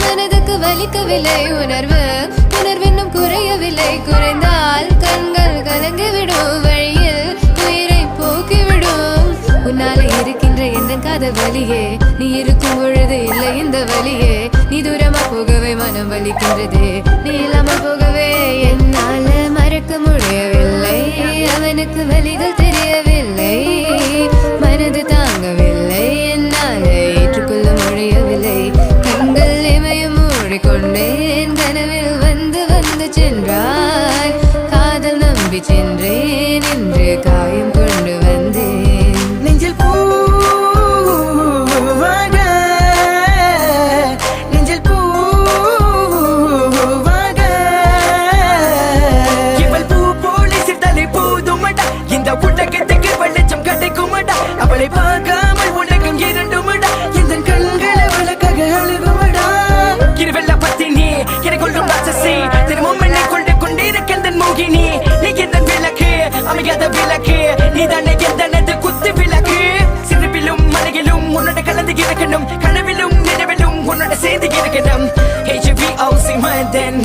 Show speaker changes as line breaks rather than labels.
மனதுக்கு வலிக்கவில்லை உணர்வு உணர்வென்னும் குறையவில்லை குறைந்தால் கண்கள் கலங்கிவிடும் வழியில் உயிரை போக்கிவிடும் உன்னாலே இருக்கின்ற எந்த காதல் வலியே நீ இருக்கும் பொழுது இல்லை இந்த வலியே நீ தூரமா போகவே மனம் வலிக்கின்றது நீ இல்லாமல் போகவே என்னால மறக்க முடியவில்லை அவனுக்கு வலிகள் தெரியவில்லை மனது தாங்கவில்லை என்னால ஏற்றுக்கொள்ள முடியவில்லை கண்கள் இமையும் மூடிக்கொண்டேன் கனவில் வந்து வந்து சென்றாய் காதல் நம்பி சென்றேன் என்று காயம் கொண்டு வந்தேன்
நெஞ்சில் பூவாக நெஞ்சில் பூவாக இவள் பூ போலி சிறுதலை போதுமடா இந்த உலகத்துக்கு வெளிச்சம் கிடைக்குமடா அவளை பார்க்காமல் உலகம் இரண்டுமடா இந்த கண்களை விளக்காக அழுகுமடா இருவெல்ல பத்தினி எனக்குள்ளும் ராட்சசி தினமும் என்னை கொண்டு கொண்டிருக்கின்ற மோகினி நீ எந்த விளக்கு அமையாத விளக்கு நீதானே எந்தனது குத்து விளக்கு சிறுவிலும் மலையிலும் உன்னோட கலந்து இருக்கணும் கனவிலும் நினைவிலும் உன்னோட சேர்ந்து இருக்கணும் HVOC more than